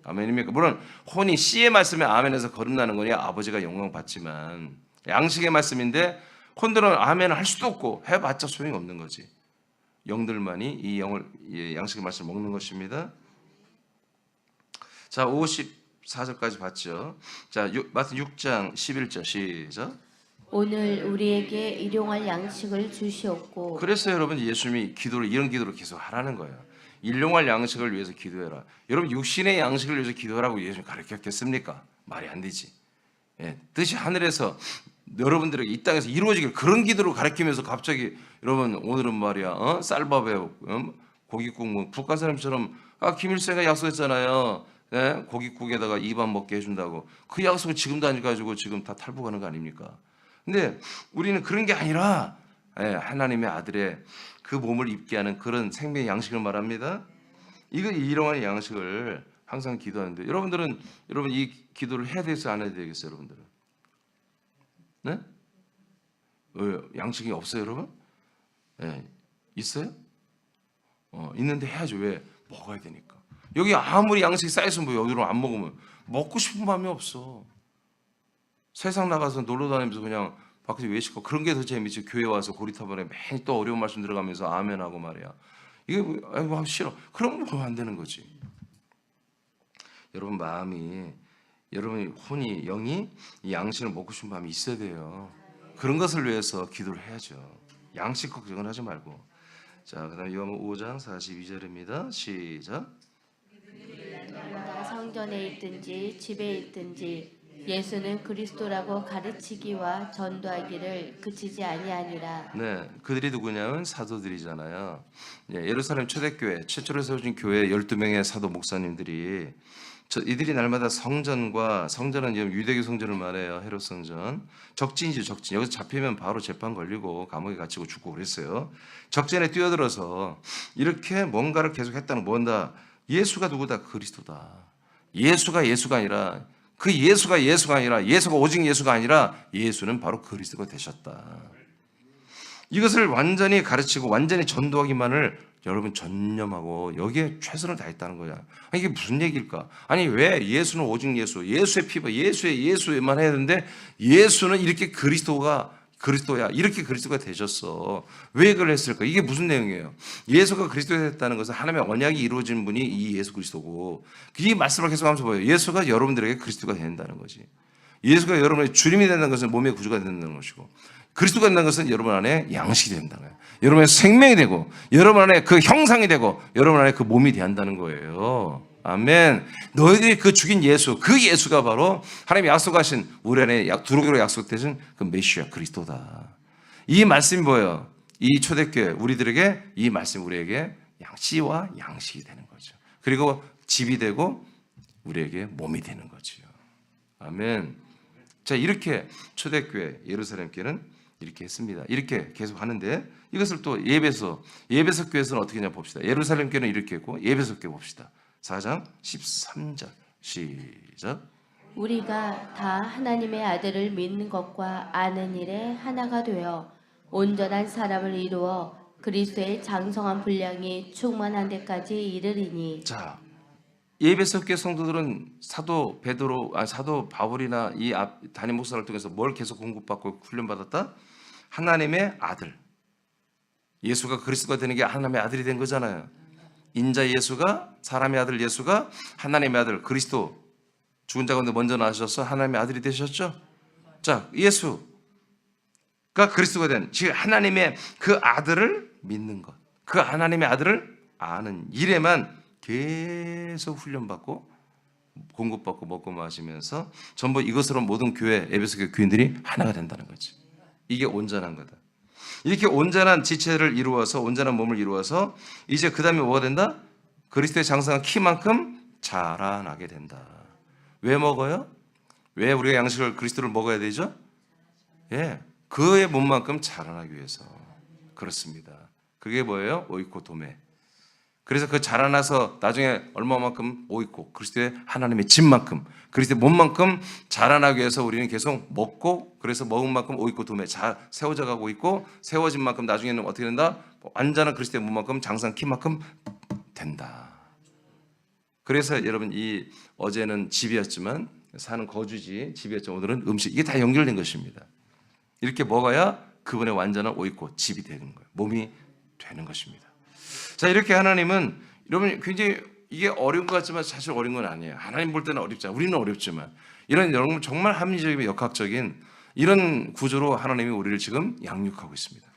아멘입니까? 물론 혼이 씨의 말씀에 아멘해서 거듭나는 거니 아버지가 영광 받지만, 양식의 말씀인데 혼들은 아멘을 할 수도 없고 해봤자 소용이 없는 거지. 영들만이 이 양식의 말씀을 먹는 것입니다. 자, 54절까지 봤죠. 자, 마태 6장 11절 시작. 오늘 우리에게 일용할 양식을 주시옵고 그래서 여러분 예수님이 이런 기도를 계속 하라는 거예요. 일용할 양식을 위해서 기도해라. 여러분 육신의 양식을 위해서 기도하라고 예수님 가르쳤겠습니까? 말이 안 되지. 예, 뜻이 하늘에서 여러분들에게 이 땅에서 이루어지길 그런 기도를 가르치면서 갑자기 여러분 오늘은 말이야 쌀밥에 고깃국 뭐 북한 사람처럼 김일성이 약속했잖아요. 예? 고깃국에다가 입안 먹게 해준다고. 그 약속을 지금도 안 가지고 지금 다 탈북하는 거 아닙니까? 근데 우리는 그런 게 아니라 하나님의 아들의 그 몸을 입게 하는 그런 생명의 양식을 말합니다. 이거 일용할 양식을 항상 기도하는데 여러분 이 기도를 해야 되겠어요, 안 해야 되겠어요, 여러분들은? 네? 양식이 없어요, 여러분? 네. 있어요? 있는데 해야죠. 왜? 먹어야 되니까. 여기 아무리 양식이 쌓여서 뭐 여기로 안 먹으면 먹고 싶은 마음이 없어. 세상 나가서 놀러 다니면서 그냥 밖에서 외식하고 그런 게 더 재밌지. 교회 와서 고리타분에 매일 또 어려운 말씀 들어가면서 아멘하고 말이야. 이게 뭐 싫어. 그럼 뭐 안 되는 거지. 여러분 마음이 여러분이 혼이 영이 이 양식을 먹고 싶은 마음이 있어야 돼요. 그런 것을 위해서 기도를 해야죠. 양식 걱정은 하지 말고. 자, 그다음 요한복음 5장 42절입니다. 시작. 날마다 성전에 있든지 집에 있든지 예수는 그리스도라고 가르치기와 전도하기를 그치지 아니하니라. 네, 그들이 누구냐면 사도들이잖아요. 예루살렘 초대교회 최초로 세워진 교회 12명의 사도 목사님들이 이들이 날마다 성전은 지금 유대교 성전을 말해요. 헤롯 성전. 적진이죠, 적진. 여기서 잡히면 바로 재판 걸리고 감옥에 갇히고 죽고 그랬어요. 적진에 뛰어들어서 이렇게 뭔가를 계속 했다는 뭔가 예수가 누구다? 그리스도다. 예수가 아니라 그 예수가 아니라 예수가 오직 예수가 아니라 예수는 바로 그리스도가 되셨다. 이것을 완전히 가르치고 완전히 전도하기만을 여러분 전념하고 여기에 최선을 다했다는 거야. 이게 무슨 얘기일까? 아니 왜 예수는 오직 예수의 피부, 예수에만 해야 되는데 예수는 이렇게 그리스도야. 이렇게 그리스도가 되셨어. 왜 그걸 했을까? 이게 무슨 내용이에요? 예수가 그리스도가 됐다는 것은 하나님의 언약이 이루어진 분이 이 예수 그리스도고 이 말씀을 계속하면서 보여요. 예수가 여러분들에게 그리스도가 된다는 거지. 예수가 여러분의 주님이 된다는 것은 몸의 구주가 된다는 것이고 그리스도가 된다는 것은 여러분 안에 양식이 된다는 거예요. 여러분의 생명이 되고 여러분 안에 그 형상이 되고 여러분 안에 그 몸이 된다는 거예요. 아멘. 너희들이 그 죽인 예수, 그 예수가 바로 하나님이 약속하신 우리 안에 두루기로 약속되신 그 메시아 그리스도다. 이 말씀이 뭐예요? 이 초대교회 우리들에게 이 말씀이 우리에게 씨와 양식이 되는 거죠. 그리고 집이 되고 우리에게 몸이 되는 거죠. 아멘. 자, 이렇게 초대교회 예루살렘 교회는 이렇게 했습니다. 이렇게 계속 하는데 이것을 또 예배서 교회에서는 어떻게 했냐 봅시다. 예루살렘 교회는 이렇게 했고 예배서 교회 봅시다. 4장 13절 시작. 우리가 다 하나님의 아들을 믿는 것과 아는 일에 하나가 되어 온전한 사람을 이루어 그리스도의 장성한 분량이 충만한 데까지 이르리니. 자, 예배서 교회 성도들은 사도 바울이나 이 담임 목사를 통해서 뭘 계속 공급받고 훈련받았다? 하나님의 아들. 예수가 그리스도가 되는 게 하나님의 아들이 된 거잖아요. 인자 예수가 사람의 아들 예수가 하나님의 아들 그리스도 죽은 자 가운데 먼저 나셔서 하나님의 아들이 되셨죠. 자, 예수가 그리스도가 된 즉 하나님의 그 아들을 믿는 것, 그 하나님의 아들을 아는 일에만 계속 훈련받고 공급받고 먹고 마시면서 전부 이것으로 모든 교회 에베소 교회 교인들이 하나가 된다는 거지. 이게 온전한 거다. 이렇게 온전한 지체를 이루어서 온전한 몸을 이루어서 이제 그 다음에 뭐가 된다? 그리스도의 장성한 키만큼 자라나게 된다. 왜 먹어요? 왜 우리가 양식을 그리스도를 먹어야 되죠? 그의 몸만큼 자라나기 위해서. 그렇습니다. 그게 뭐예요? 오이코도메. 그래서 그 자라나서 나중에 얼마만큼 오이코 그리스도의 하나님의 집만큼 그리스도의 몸만큼 자라나기 위해서 우리는 계속 먹고 그래서 먹은 만큼 오이코 도매 세워져 가고 있고 세워진 만큼 나중에는 어떻게 된다? 완전한 그리스도의 몸만큼 장성 키만큼 된다. 그래서 여러분 이 어제는 집이었지만 사는 거주지 집이었지만 오늘은 음식 이게 다 연결된 것입니다. 이렇게 먹어야 그분의 완전한 오이코 집이 되는 거예요. 몸이 되는 것입니다. 자, 이렇게 하나님은 여러분 굉장히 이게 어려운 것 같지만 사실 어려운 건 아니에요. 하나님 볼 때는 어렵잖아요. 우리는 어렵지만 이런 여러분 정말 합리적이고 역학적인 이런 구조로 하나님이 우리를 지금 양육하고 있습니다.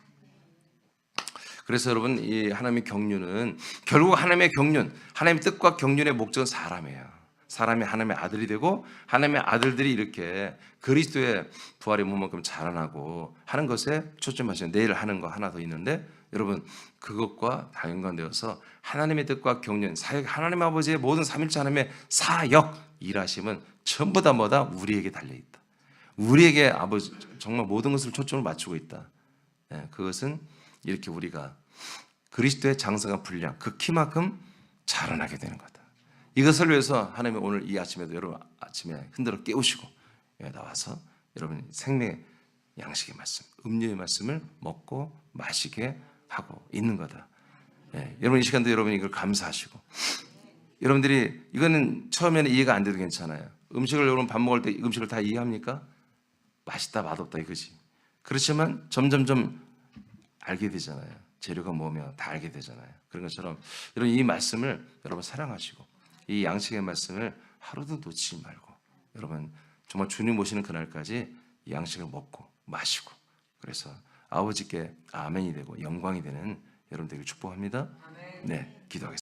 그래서 여러분, 이 하나님의 경륜은 결국 하나님의 경륜, 하나님의 뜻과 경륜의 목적은 사람이에요. 사람이 하나님의 아들이 되고 하나님의 아들들이 이렇게 그리스도의 부활의 몸만큼 자라나고 하는 것에 초점하시는, 내일 하는 거 하나 더 있는데, 여러분 그것과 다 연관되어서 하나님의 뜻과 경륜, 사역, 하나님 아버지의 모든 삼일체 하나님의 사역, 일하심은 전부 다 뭐다? 우리에게 달려있다. 우리에게 아버지 정말 모든 것을 초점을 맞추고 있다. 그것은 이렇게 우리가 그리스도의 장성한 분량, 그 키만큼 자라나게 되는 거다. 이것을 위해서 하나님이 오늘 이 아침에도 여러분 아침에 흔들어 깨우시고 나와서 여러분 생명의 양식의 말씀, 음료의 말씀을 먹고 마시게 하고 있는 거다. 여러분 이 시간도 여러분 이걸 감사하시고, 여러분들이 이거는 처음에는 이해가 안 돼도 괜찮아요. 음식을 여러분 밥 먹을 때 음식을 다 이해합니까? 맛있다 맛없다 이거지. 그렇지만 점점점 알게 되잖아요. 재료가 뭐며 다 알게 되잖아요. 그런 것처럼 여러분 이 말씀을 여러분 사랑하시고 이 양식의 말씀을 하루도 놓치지 말고 여러분 정말 주님 오시는 그날까지 이 양식을 먹고 마시고, 그래서 아버지께 아멘이 되고 영광이 되는 여러분 되길 축복합니다. 네, 기도하겠습니다.